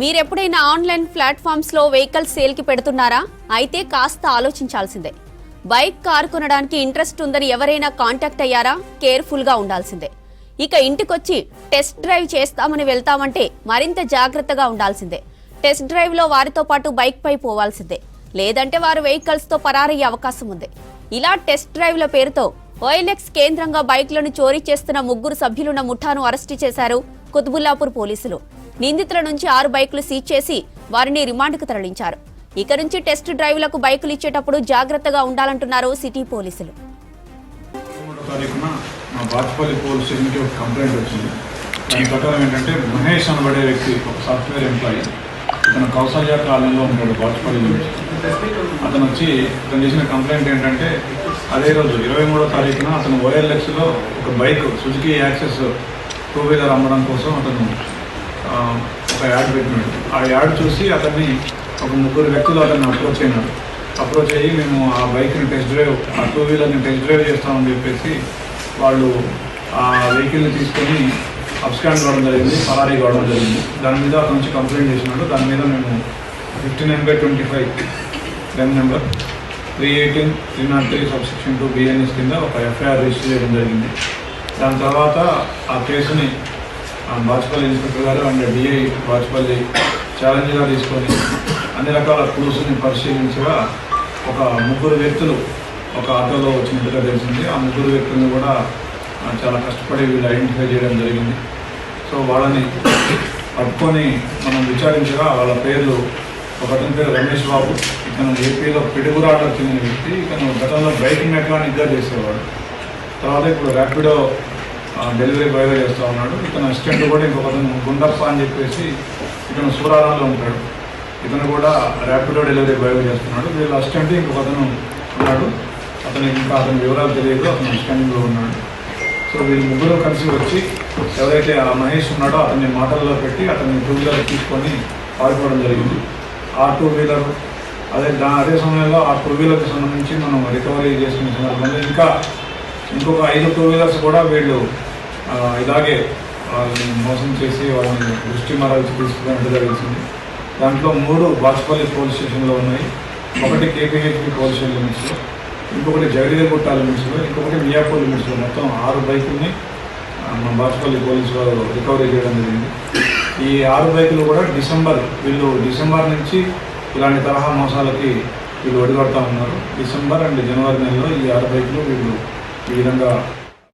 మీరెప్పుడైనా online ప్లాట్ఫామ్స్లో vehicles సేల్కి పెడుతున్నారా? అయితే కాస్త ఆలోచించాల్సిందే. బైక్, కారు కొనడానికి ఇంట్రెస్ట్ ఉందని ఎవరైనా కాంటాక్ట్ అయ్యారా? కేర్ఫుల్గా ఉండాల్సిందే. ఇక ఇంటికొచ్చి టెస్ట్ డ్రైవ్ చేస్తామని వెళ్తామంటే మరింత జాగ్రత్తగా ఉండాల్సిందే. టెస్ట్ డ్రైవ్లో వారితో పాటు బైక్ పై పోవాల్సిందే. లేదంటే వారు వెహికల్స్తో పరారయ్యే అవకాశం ఉంది. ఇలా టెస్ట్ డ్రైవ్ల పేరుతో OLX కేంద్రంగా బైక్లను చోరీ చేస్తున్న 3 సభ్యులున్న ముఠాను అరెస్టు చేశారు కుత్బుల్లాపూర్ పోలీసులు. నిందితుల నుంచి 6 బైకులు సీజ్ చేసి వారిని రిమాండ్కు తరలించారు. ఇక నుంచి టెస్ట్ డ్రైవ్లకు బైకులు ఇచ్చేటప్పుడు జాగ్రత్తగా ఉండాలంటున్నారు సిటీ పోలీసులు. మహేష్ అనబడే వ్యక్తి ఒక సాఫ్ట్వేర్ ఎంప్లాయీ, అతను కౌసల్య కాలనీలో ఉంటాడు బాచుపల్లి నుంచి. అతను వచ్చి అతను చేసిన కంప్లైంట్ ఏంటంటే, అదే రోజు 23వ తారీఖున అతను OLXలో ఒక బైక్ సుజుకి యాక్సెస్ 2-వీలర్ అమ్మడం కోసం అతను ఒక యాడ్ పెట్టినాడు. ఆ యాడ్ చూసి అతన్ని ఒక 3 వ్యక్తులు అతన్ని అప్రోచ్ అయ్యి మేము ఆ బైక్ని టెస్ట్ డ్రైవ్, ఆ 2-వీలర్ని టెస్ట్ డ్రైవ్ చేస్తామని చెప్పేసి వాళ్ళు ఆ వెహికల్ని తీసుకొని అబ్స్కాండ్ కావడం జరిగింది, పరారీ కావడం జరిగింది. దాని మీద అతను నుంచి కంప్లైంట్ చేసినాడు. దాని మీద మేము 59/25 క్రైమ్ నెంబర్ 318/303 సబ్సెక్షన్ 2 BNS కింద ఒక FIR రిజిస్టర్ చేయడం జరిగింది. దాని తర్వాత ఆ కేసుని బాచుపల్లి ఇన్స్పెక్టర్ గారు అండ్ DI బాచుపల్లి ఛాలెంజ్గా తీసుకొని అన్ని రకాల క్లూస్ని పరిశీలించగా ఒక 3 వ్యక్తులు ఒక ఆటోలో వచ్చినట్టుగా తెలిసింది. ఆ 3 వ్యక్తులను కూడా చాలా కష్టపడి వీళ్ళు ఐడెంటిఫై చేయడం జరిగింది. సో వాళ్ళని పట్టుకొని మనం విచారించగా వాళ్ళ పేర్లు, ఒకతని పేరు రమేష్ బాబు, ఇతను ఏపీలో పిడుగురాటకు చెందిన వ్యక్తి. ఇతను గతంలో బైక్ మెకానిక్గా చేసేవాడు. తర్వాత ఇప్పుడు ర్యాపిడో డెలివరీ బాయ్గా చేస్తూ ఉన్నాడు. ఇతను అసిస్టెంట్ కూడా ఇంకొకతను గుండప్ప అని చెప్పేసి ఇతను సూరారంలో ఉంటాడు. ఇతను కూడా ర్యాపిడో డెలివరీ బాయ్గా చేస్తున్నాడు. వీళ్ళ అసిస్టెంట్ ఇంకొకతను ఉన్నాడు. అతని వివరాలు తెలియదు, అతను అసిస్టెంట్లో ఉన్నాడు. సో వీళ్ళు 3 కలిసి వచ్చి ఎవరైతే ఆ మహేష్ ఉన్నాడో అతన్ని మాటల్లో పెట్టి అతన్ని 2-వీలర్ తీసుకొని పారిపోవడం జరిగింది. ఆ 2-వీలర్ అదే సమయంలో ఆ 2-వీలర్కి సంబంధించి మనం రికవరీ చేసుకునే సందర్భంలో ఇంకొక 5 2-వీలర్స్ కూడా వీళ్ళు ఇలాగే వాళ్ళని మోసం చేసి వాళ్ళని దృష్టి మరల్చి తీసుకున్నట్టుగా తెలిసింది. దాంట్లో 3 బాచుపల్లి పోలీస్ స్టేషన్లో ఉన్నాయి. ఒకటి KPHP పోలీస్ స్టేషన్ లిమిట్స్లో, ఇంకొకటి జగదేగుట్ట లిమిట్స్లో, ఇంకొకటి మియాపూర్ లిమిట్స్లో. మొత్తం 6 బైకుల్ని మన బాచుపల్లి పోలీసు వారు రికవరీ చేయడం జరిగింది. ఈ 6 బైకులు కూడా వీళ్ళు డిసెంబర్ నుంచి ఇలాంటి తరహా మోసాలకి వీళ్ళు ఒడిగొడతా ఉన్నారు. డిసెంబర్ అండ్ జనవరి నెలలో ఈ 6 బైకులు వీళ్ళు ఈ విధంగా